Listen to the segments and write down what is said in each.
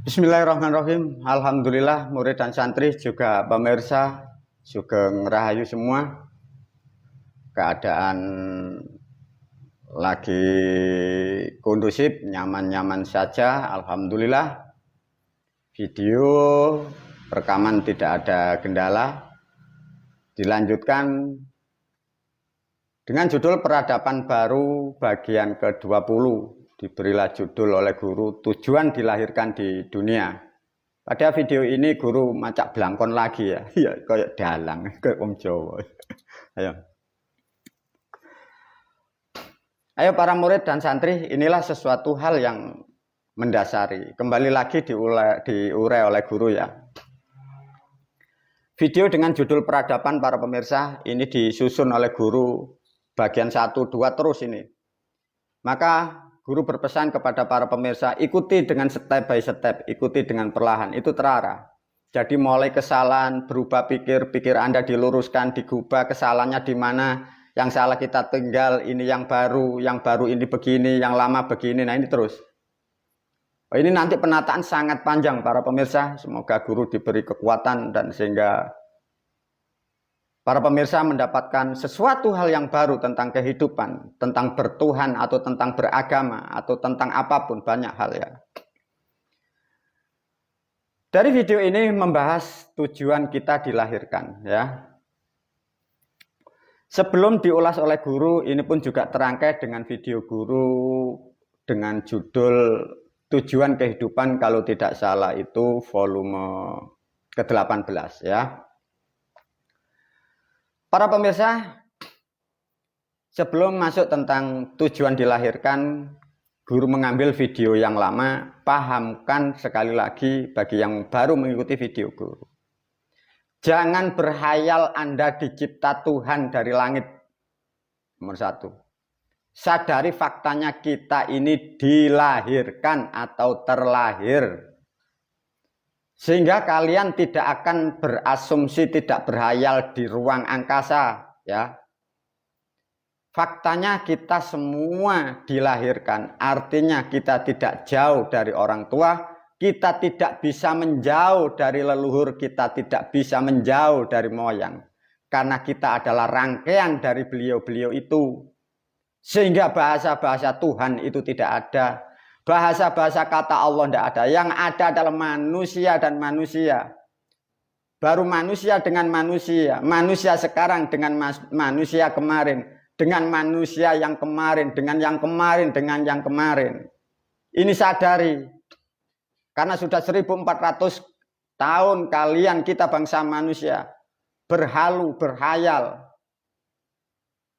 Bismillahirrahmanirrahim. Alhamdulillah murid dan santri juga pemirsa juga ngerahayu semua. Keadaan lagi kondusif, nyaman-nyaman saja. Alhamdulillah. Video rekaman tidak ada kendala. Dilanjutkan dengan judul Peradaban Baru bagian ke-20. Diberilah judul oleh guru tujuan dilahirkan di dunia. Pada video ini guru macak belangkon lagi ya. Ya kayak dalang, kayak wong Jawa. Ayo para murid dan santri, inilah sesuatu hal yang mendasari. Kembali lagi diurai oleh guru ya. Video dengan judul Peradaban para pemirsa ini disusun oleh guru bagian 1, 2 terus ini. Maka guru berpesan kepada para pemirsa, ikuti dengan step by step, ikuti dengan perlahan, itu terarah. Jadi mulai kesalahan, berubah pikir Anda diluruskan, digubah kesalahannya di mana, yang salah kita tinggal, ini yang baru ini begini, yang lama begini, nah ini terus. Ini nanti penataan sangat panjang para pemirsa, semoga guru diberi kekuatan dan sehingga para pemirsa mendapatkan sesuatu hal yang baru tentang kehidupan, tentang bertuhan atau tentang beragama atau tentang apapun, banyak hal ya. Dari video ini membahas tujuan kita dilahirkan ya. Sebelum diulas oleh guru, ini pun juga terangkai dengan video guru dengan judul Tujuan Kehidupan kalau tidak salah itu volume ke-18 ya. Para pemirsa, sebelum masuk tentang tujuan dilahirkan, guru mengambil video yang lama, pahamkan sekali lagi bagi yang baru mengikuti video guru. Jangan berhayal Anda dicipta Tuhan dari langit. Nomor 1. Sadari faktanya kita ini dilahirkan atau terlahir. Sehingga kalian tidak akan berasumsi, tidak berhayal di ruang angkasa ya. Faktanya kita semua dilahirkan, artinya kita tidak jauh dari orang tua, kita tidak bisa menjauh dari leluhur, kita tidak bisa menjauh dari moyang. Karena kita adalah rangkaian dari beliau-beliau itu. Sehingga bahasa-bahasa Tuhan itu tidak ada. Bahasa-bahasa kata Allah tidak ada. Yang ada adalah manusia dan manusia. Baru manusia dengan manusia. Manusia sekarang dengan manusia kemarin. Dengan manusia yang kemarin. Dengan yang kemarin. Dengan yang kemarin. Ini sadari. Karena sudah 1400 tahun kalian kita bangsa manusia. Berhalu, berhayal.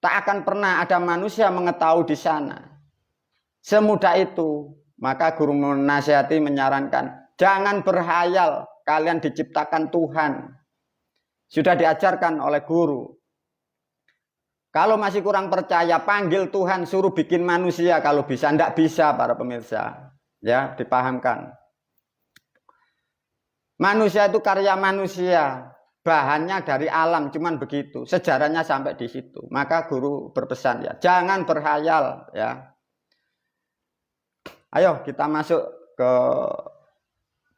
Tak akan pernah ada manusia mengetahui di sana. Semudah itu. Maka guru menasihati menyarankan, jangan berhayal kalian diciptakan Tuhan. Sudah diajarkan oleh guru. Kalau masih kurang percaya, panggil Tuhan, suruh bikin manusia kalau bisa. Tidak bisa para pemirsa. Ya, dipahamkan. Manusia itu karya manusia. Bahannya dari alam, cuman begitu. Sejarahnya sampai di situ. Maka guru berpesan ya, jangan berhayal ya. Ayo kita masuk ke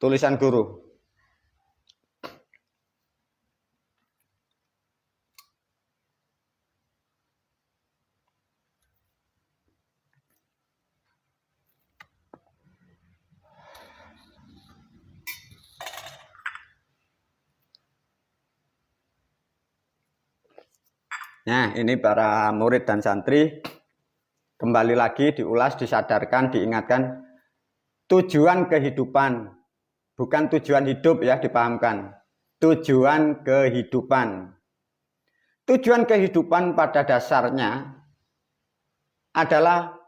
tulisan guru. Nah, ini para murid dan santri. Kembali lagi diulas, disadarkan, diingatkan. Tujuan kehidupan. Bukan tujuan hidup ya, dipahamkan. Tujuan kehidupan. Tujuan kehidupan pada dasarnya adalah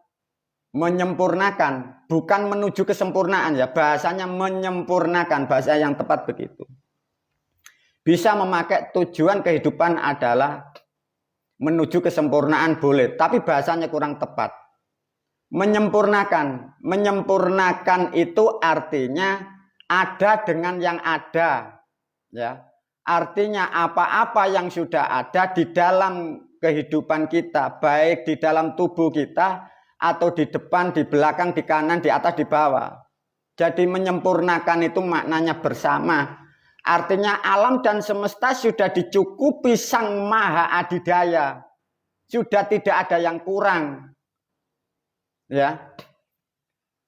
menyempurnakan. Bukan menuju kesempurnaan ya. Bahasanya menyempurnakan. Bahasa yang tepat begitu. Bisa memakai tujuan kehidupan adalah menuju kesempurnaan boleh, tapi bahasanya kurang tepat. Menyempurnakan itu artinya ada dengan yang ada, ya. Artinya apa-apa yang sudah ada di dalam kehidupan kita, baik di dalam tubuh kita atau di depan, di belakang, di kanan, di atas, di bawah. Jadi menyempurnakan itu maknanya bersama. Artinya alam dan semesta sudah dicukupi Sang Maha Adidaya. Sudah tidak ada yang kurang. Ya.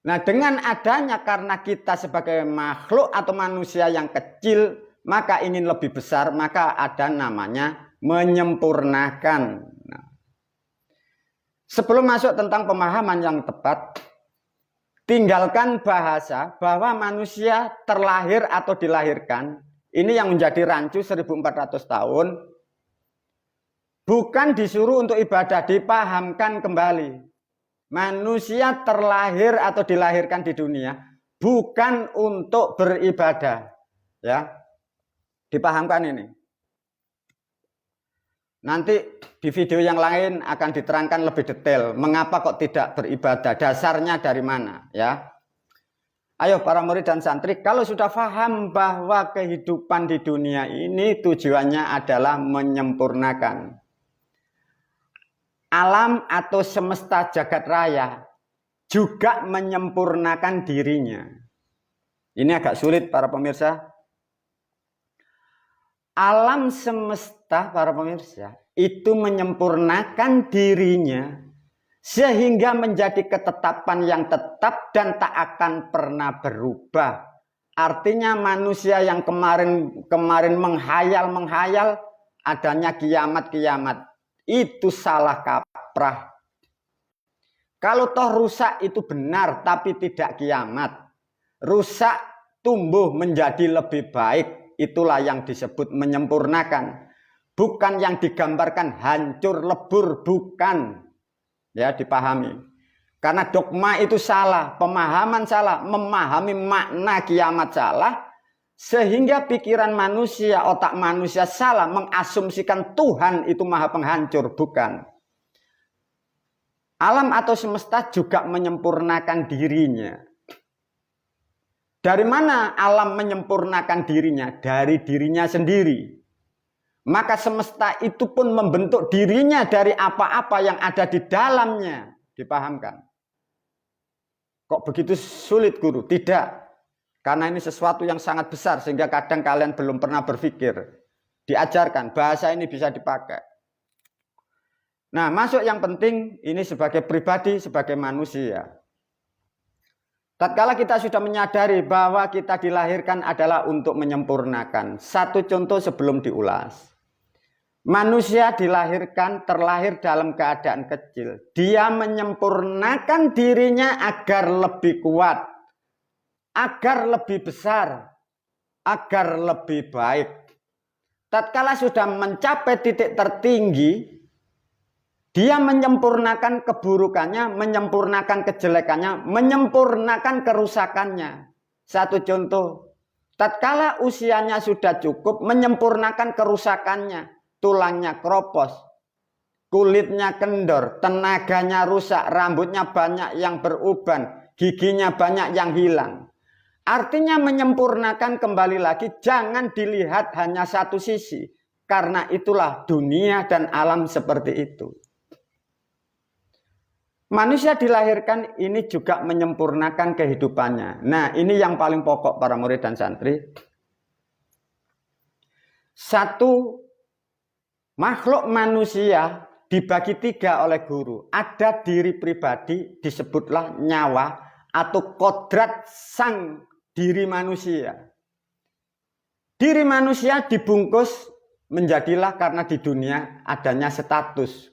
Nah, dengan adanya karena kita sebagai makhluk atau manusia yang kecil, maka ingin lebih besar, maka ada namanya menyempurnakan. Nah, sebelum masuk tentang pemahaman yang tepat, tinggalkan bahasa bahwa manusia terlahir atau dilahirkan. Ini yang menjadi rancu 1400 tahun. Bukan disuruh untuk ibadah, dipahamkan kembali. Manusia terlahir atau dilahirkan di dunia bukan untuk beribadah. Ya. Dipahamkan ini. Nanti di video yang lain akan diterangkan lebih detail mengapa kok tidak beribadah, dasarnya dari mana, ya. Ayo para murid dan santri, kalau sudah paham bahwa kehidupan di dunia ini tujuannya adalah menyempurnakan alam atau semesta jagat raya, juga menyempurnakan dirinya. Ini agak sulit para pemirsa. Alam semesta para pemirsa itu menyempurnakan dirinya sehingga menjadi ketetapan yang tetap dan tak akan pernah berubah. Artinya manusia yang kemarin menghayal adanya kiamat itu salah kaprah. Kalau toh rusak itu benar tapi tidak kiamat. Rusak tumbuh menjadi lebih baik, itulah yang disebut menyempurnakan. Bukan yang digambarkan hancur lebur, bukan. Ya, dipahami. Karena dogma itu salah, pemahaman salah, memahami makna kiamat salah, sehingga pikiran manusia, otak manusia salah mengasumsikan Tuhan itu maha penghancur, bukan. Alam atau semesta juga menyempurnakan dirinya. Dari mana alam menyempurnakan dirinya? Dari dirinya sendiri. Maka semesta itu pun membentuk dirinya dari apa-apa yang ada di dalamnya. Dipahamkan. Kok begitu sulit guru? Tidak. Karena ini sesuatu yang sangat besar sehingga kadang kalian belum pernah berpikir. Diajarkan, bahasa ini bisa dipakai. Nah, masuk yang penting ini sebagai pribadi, sebagai manusia. Tatkala kita sudah menyadari bahwa kita dilahirkan adalah untuk menyempurnakan. Satu contoh sebelum diulas. Manusia dilahirkan, terlahir dalam keadaan kecil. Dia menyempurnakan dirinya agar lebih kuat, agar lebih besar, agar lebih baik. Tatkala sudah mencapai titik tertinggi, dia menyempurnakan keburukannya, menyempurnakan kejelekannya, menyempurnakan kerusakannya. Satu contoh, tatkala usianya sudah cukup, menyempurnakan kerusakannya. Tulangnya keropos, kulitnya kendor, tenaganya rusak, rambutnya banyak yang beruban, giginya banyak yang hilang. Artinya menyempurnakan kembali lagi, jangan dilihat hanya satu sisi. Karena itulah dunia dan alam seperti itu. Manusia dilahirkan ini juga menyempurnakan kehidupannya. Nah, ini yang paling pokok para murid dan santri. Satu, makhluk manusia dibagi tiga oleh guru. Ada diri pribadi, disebutlah nyawa atau kodrat sang diri manusia. Diri manusia dibungkus menjadilah karena di dunia adanya status.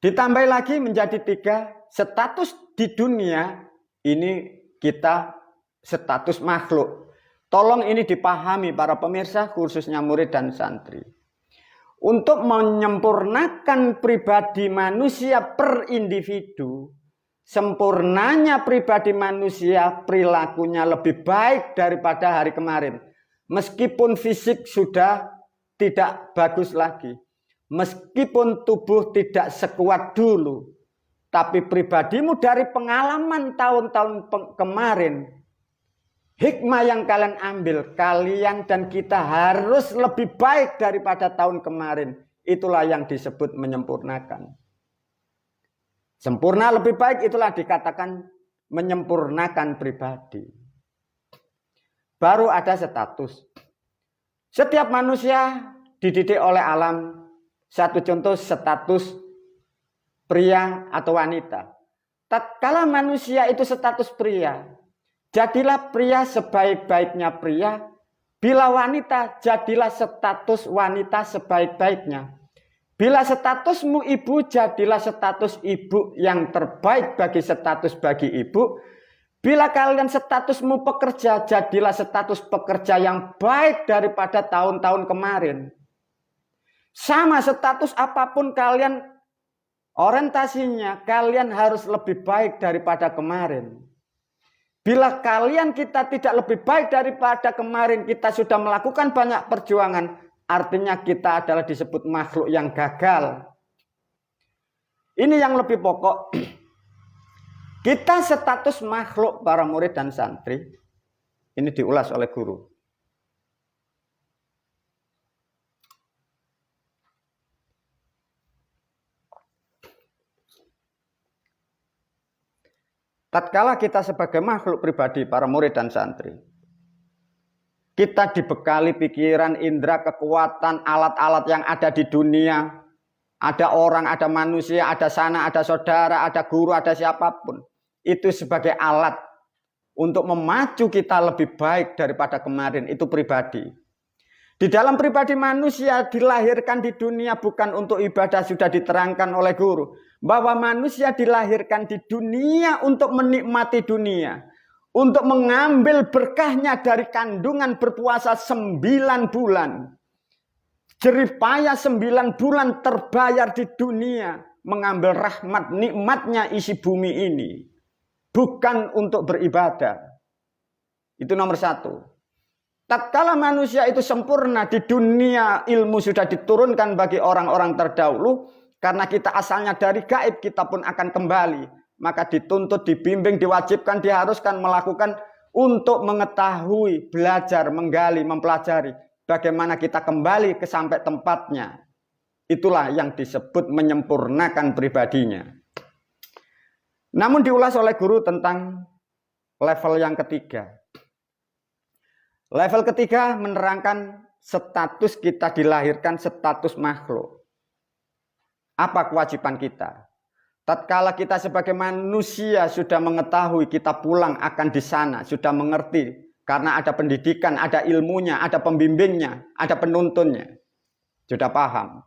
Ditambah lagi menjadi tiga, status di dunia ini kita status makhluk. Tolong ini dipahami para pemirsa khususnya murid dan santri. Untuk menyempurnakan pribadi manusia per individu, sempurnanya pribadi manusia perilakunya lebih baik daripada hari kemarin. Meskipun fisik sudah tidak bagus lagi. Meskipun tubuh tidak sekuat dulu. Tapi pribadimu dari pengalaman tahun-tahun kemarin, hikmah yang kalian ambil, kalian dan kita harus lebih baik daripada tahun kemarin. Itulah yang disebut menyempurnakan. Sempurna lebih baik itulah dikatakan menyempurnakan pribadi. Baru ada status. Setiap manusia dididik oleh alam. Satu contoh status pria atau wanita. Tatkala manusia itu status pria, jadilah pria sebaik-baiknya pria. Bila wanita, jadilah status wanita sebaik-baiknya. Bila statusmu ibu, jadilah status ibu yang terbaik bagi status bagi ibu. Bila kalian statusmu pekerja, jadilah status pekerja yang baik daripada tahun-tahun kemarin. Sama status apapun kalian orientasinya, kalian harus lebih baik daripada kemarin. Bila kita tidak lebih baik daripada kemarin, kita sudah melakukan banyak perjuangan, artinya kita adalah disebut makhluk yang gagal. Ini yang lebih pokok. Kita status makhluk para murid dan santri. Ini diulas oleh guru. Tatkala kita sebagai makhluk pribadi, para murid dan santri, kita dibekali pikiran, indera, kekuatan, alat-alat yang ada di dunia. Ada orang, ada manusia, ada sanak, ada saudara, ada guru, ada siapapun. Itu sebagai alat untuk memacu kita lebih baik daripada kemarin. Itu pribadi. Di dalam pribadi manusia dilahirkan di dunia bukan untuk ibadah, sudah diterangkan oleh guru. Bahwa manusia dilahirkan di dunia untuk menikmati dunia. Untuk mengambil berkahnya dari kandungan berpuasa 9 bulan. Jerih payah 9 bulan terbayar di dunia. Mengambil rahmat nikmatnya isi bumi ini. Bukan untuk beribadah. Itu nomor 1. Tatkala manusia itu sempurna di dunia, ilmu sudah diturunkan bagi orang-orang terdahulu. Karena kita asalnya dari gaib, kita pun akan kembali. Maka dituntut, dibimbing, diwajibkan, diharuskan melakukan untuk mengetahui, belajar, menggali, mempelajari. Bagaimana kita kembali ke sampai tempatnya. Itulah yang disebut menyempurnakan pribadinya. Namun diulas oleh guru tentang level yang ketiga. Level ketiga menerangkan status kita dilahirkan status makhluk. Apa kewajiban kita? Tatkala kita sebagai manusia sudah mengetahui kita pulang akan di sana, sudah mengerti. Karena ada pendidikan, ada ilmunya, ada pembimbingnya, ada penuntunnya. Sudah paham.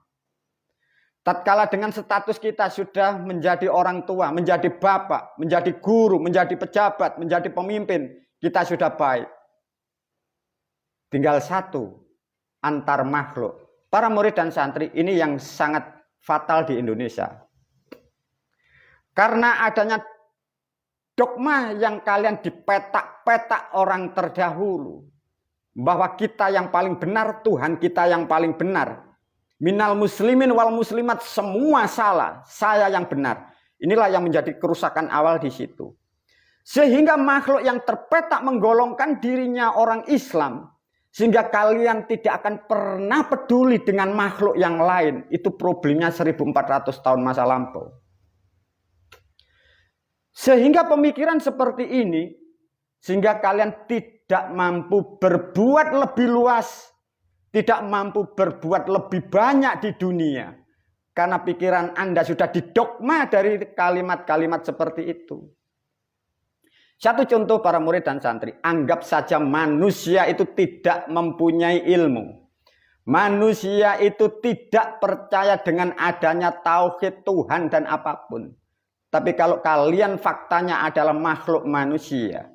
Tatkala dengan status kita sudah menjadi orang tua, menjadi bapak, menjadi guru, menjadi pejabat, menjadi pemimpin, kita sudah baik. Tinggal satu, antar makhluk. Para murid dan santri ini yang sangat fatal di Indonesia. Karena adanya dogma yang kalian dipetak-petak orang terdahulu. Bahwa kita yang paling benar, Tuhan kita yang paling benar. Minal muslimin wal muslimat, semua salah, saya yang benar. Inilah yang menjadi kerusakan awal di situ. Sehingga makhluk yang terpetak menggolongkan dirinya orang Islam. Sehingga kalian tidak akan pernah peduli dengan makhluk yang lain. Itu problemnya 1400 tahun masa lampau. Sehingga pemikiran seperti ini, sehingga kalian tidak mampu berbuat lebih luas, tidak mampu berbuat lebih banyak di dunia. Karena pikiran Anda sudah didogma dari kalimat-kalimat seperti itu. Satu contoh para murid dan santri, anggap saja manusia itu tidak mempunyai ilmu. Manusia itu tidak percaya dengan adanya tauhid Tuhan dan apapun. Tapi kalau kalian faktanya adalah makhluk manusia.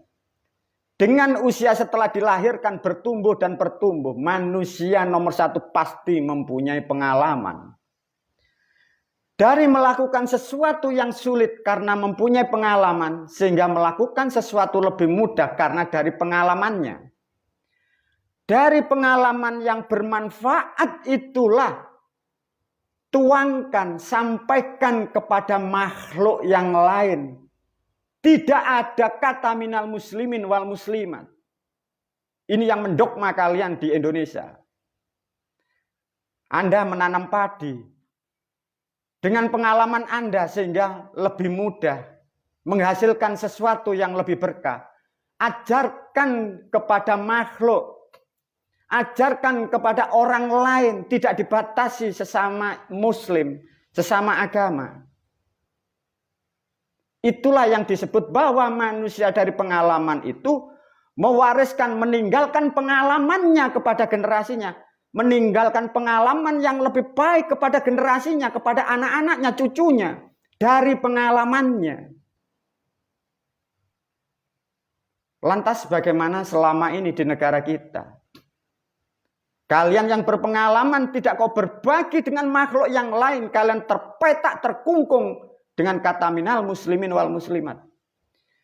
Dengan usia setelah dilahirkan bertumbuh dan bertumbuh. Manusia nomor 1 pasti mempunyai pengalaman. Dari melakukan sesuatu yang sulit karena mempunyai pengalaman. Sehingga melakukan sesuatu lebih mudah karena dari pengalamannya. Dari pengalaman yang bermanfaat itulah. Tuangkan, sampaikan kepada makhluk yang lain. Tidak ada kata minal muslimin wal muslimat. Ini yang mendogma kalian di Indonesia. Anda menanam padi. Dengan pengalaman Anda sehingga lebih mudah. menghasilkan sesuatu yang lebih berkah. Ajarkan kepada makhluk, ajarkan kepada orang lain, tidak dibatasi sesama muslim, sesama agama. Itulah yang disebut bahwa manusia dari pengalaman itu mewariskan, meninggalkan pengalamannya kepada generasinya. Meninggalkan pengalaman yang lebih baik kepada generasinya, kepada anak-anaknya, cucunya. Dari pengalamannya. Lantas bagaimana selama ini di negara kita? Kalian yang berpengalaman tidak kau berbagi dengan makhluk yang lain. Kalian terpetak, terkungkung dengan kata minal muslimin wal muslimat.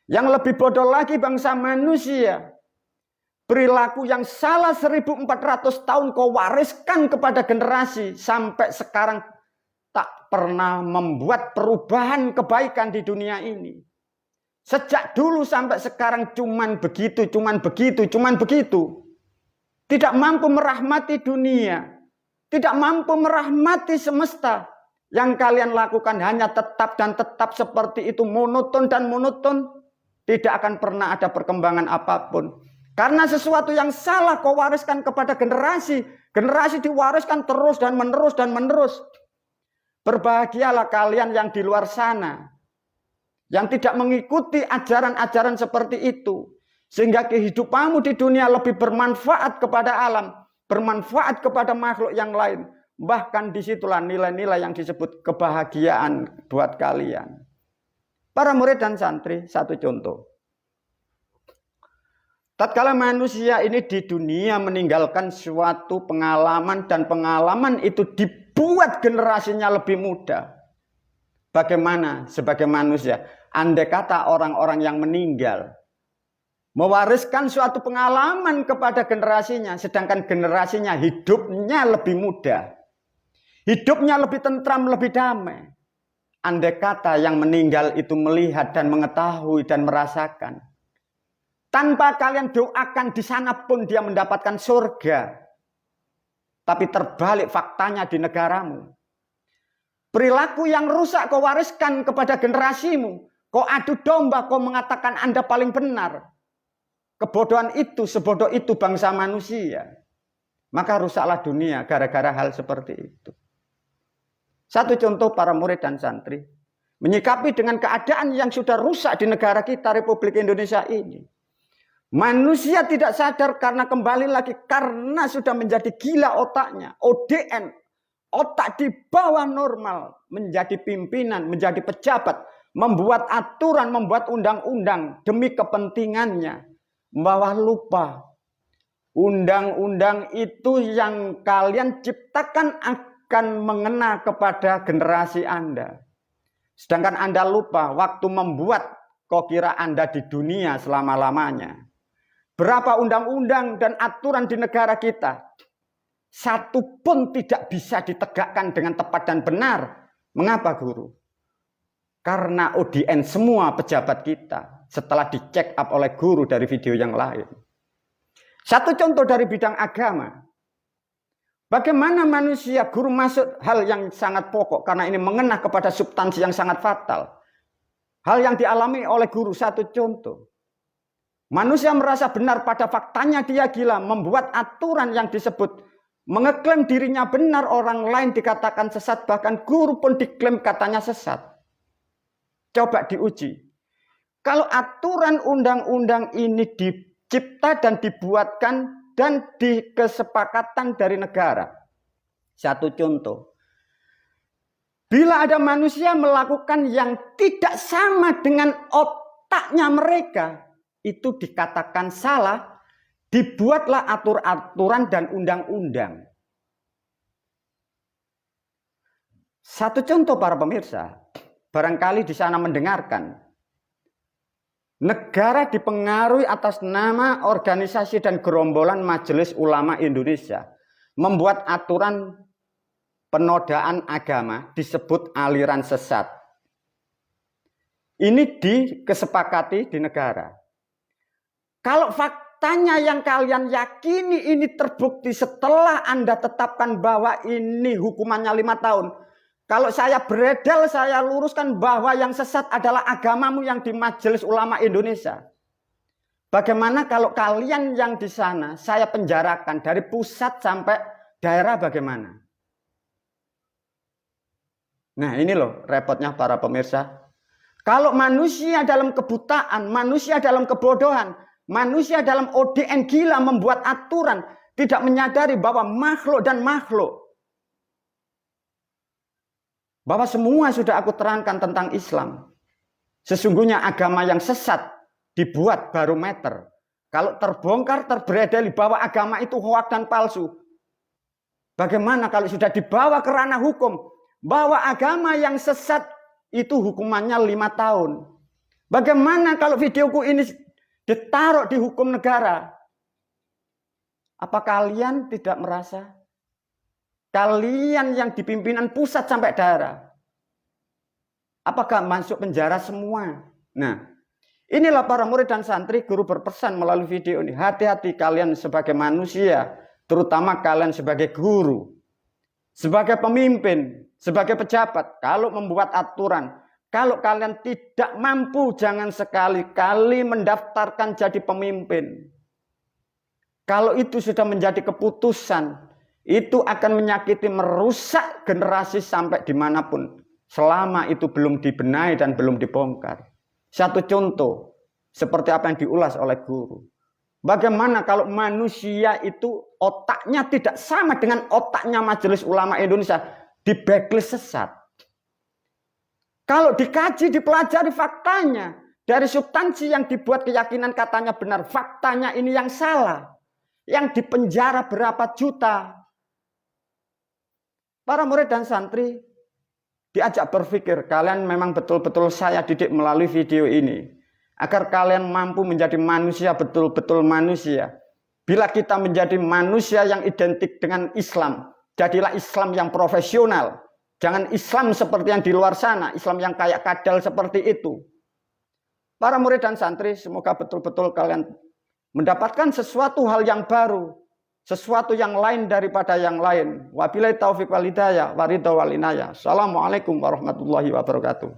Yang lebih bodoh lagi bangsa manusia. Perilaku yang salah 1400 tahun kau wariskan kepada generasi. Sampai sekarang tak pernah membuat perubahan kebaikan di dunia ini. Sejak dulu sampai sekarang cuman begitu, cuman begitu, cuman begitu. Tidak mampu merahmati dunia. Tidak mampu merahmati semesta. Yang kalian lakukan hanya tetap dan tetap seperti itu. Monoton dan monoton. Tidak akan pernah ada perkembangan apapun. Karena sesuatu yang salah kau wariskan kepada generasi. Generasi diwariskan terus dan menerus dan menerus. Berbahagialah kalian yang di luar sana. Yang tidak mengikuti ajaran-ajaran seperti itu. Sehingga kehidupanmu di dunia lebih bermanfaat kepada alam. Bermanfaat kepada makhluk yang lain. Bahkan disitulah nilai-nilai yang disebut kebahagiaan buat kalian. Para murid dan santri, satu contoh. Tatkala manusia ini di dunia meninggalkan suatu pengalaman. Dan pengalaman itu dibuat generasinya lebih muda. Bagaimana sebagai manusia? Andai kata orang-orang yang meninggal mewariskan suatu pengalaman kepada generasinya. Sedangkan generasinya hidupnya lebih muda. Hidupnya lebih tentram, lebih damai. Andai kata yang meninggal itu melihat dan mengetahui dan merasakan. Tanpa kalian doakan di sana pun dia mendapatkan surga. Tapi terbalik faktanya di negaramu. Perilaku yang rusak kau wariskan kepada generasimu. Kau adu domba, kau mengatakan Anda paling benar. Kebodohan itu, sebodoh itu bangsa manusia. Maka rusaklah dunia gara-gara hal seperti itu. Satu contoh para murid dan santri. Menyikapi dengan keadaan yang sudah rusak di negara kita, Republik Indonesia ini. Manusia tidak sadar karena kembali lagi. Karena sudah menjadi gila otaknya. ODN. Otak di bawah normal. Menjadi pimpinan, menjadi pejabat. Membuat aturan, membuat undang-undang. Demi kepentingannya. Bahwa lupa. Undang-undang itu yang kalian ciptakan akan mengena kepada generasi Anda. Sedangkan Anda lupa waktu membuat, kau kira Anda di dunia selama-lamanya. Berapa undang-undang dan aturan di negara kita, satu pun tidak bisa ditegakkan dengan tepat dan benar. Mengapa guru? Karena audiens semua pejabat kita setelah dicek up oleh guru dari video yang lain. Satu contoh dari bidang agama. Bagaimana manusia, guru masuk hal yang sangat pokok. Karena ini mengena kepada substansi yang sangat fatal. Hal yang dialami oleh guru, satu contoh. Manusia merasa benar pada faktanya dia gila. Membuat aturan yang disebut. Mengeklaim dirinya benar, orang lain dikatakan sesat. Bahkan guru pun diklaim katanya sesat. Coba diuji. Kalau aturan undang-undang ini dicipta dan dibuatkan dan di kesepakatan dari negara. Satu contoh. Bila ada manusia melakukan yang tidak sama dengan otaknya mereka, itu dikatakan salah, dibuatlah aturan dan undang-undang. Satu contoh para pemirsa, barangkali di sana mendengarkan. Negara dipengaruhi atas nama organisasi dan gerombolan Majelis Ulama Indonesia. Membuat aturan penodaan agama disebut aliran sesat. Ini disepakati di negara. Kalau faktanya yang kalian yakini ini terbukti setelah Anda tetapkan bahwa ini hukumannya 5 tahun. Kalau saya beredel, saya luruskan bahwa yang sesat adalah agamamu yang di Majelis Ulama Indonesia. Bagaimana kalau kalian yang di sana saya penjarakan dari pusat sampai daerah bagaimana? Nah ini loh repotnya para pemirsa. Kalau manusia dalam kebutaan, manusia dalam kebodohan, manusia dalam ODN gila membuat aturan, tidak menyadari bahwa makhluk dan makhluk. Bahwa semua sudah aku terangkan tentang Islam. Sesungguhnya agama yang sesat dibuat barometer. Kalau terbongkar, terberedel bahwa agama itu hoak dan palsu. Bagaimana kalau sudah dibawa ke ranah hukum? Bahwa agama yang sesat itu hukumannya 5 tahun. Bagaimana kalau videoku ini ditaruh di hukum negara? Apa kalian tidak merasa? Kalian yang di pimpinan pusat sampai daerah, apakah masuk penjara semua? Nah, inilah para murid dan santri, guru berpesan melalui video ini. Hati-hati kalian sebagai manusia, terutama kalian sebagai guru, sebagai pemimpin, sebagai pejabat. Kalau membuat aturan, kalau kalian tidak mampu, jangan sekali-kali mendaftarkan jadi pemimpin. Kalau itu sudah menjadi keputusan, itu akan menyakiti, merusak generasi sampai dimanapun. Selama itu belum dibenahi dan belum dibongkar. Satu contoh, seperti apa yang diulas oleh guru. Bagaimana kalau manusia itu otaknya tidak sama dengan otaknya Majelis Ulama Indonesia. Di backlist sesat. Kalau dikaji, dipelajari faktanya. Dari substansi yang dibuat keyakinan katanya benar. Faktanya ini yang salah. Yang dipenjara berapa juta. Para murid dan santri diajak berpikir, kalian memang betul-betul saya didik melalui video ini. Agar kalian mampu menjadi manusia, betul-betul manusia. Bila kita menjadi manusia yang identik dengan Islam, jadilah Islam yang profesional. Jangan Islam seperti yang di luar sana, Islam yang kayak kadal seperti itu. Para murid dan santri, semoga betul-betul kalian mendapatkan sesuatu hal yang baru. Sesuatu yang lain daripada yang lain. Wabillahi taufiq wal hidayah, waridho wal inayah. Assalamualaikum warahmatullahi wabarakatuh.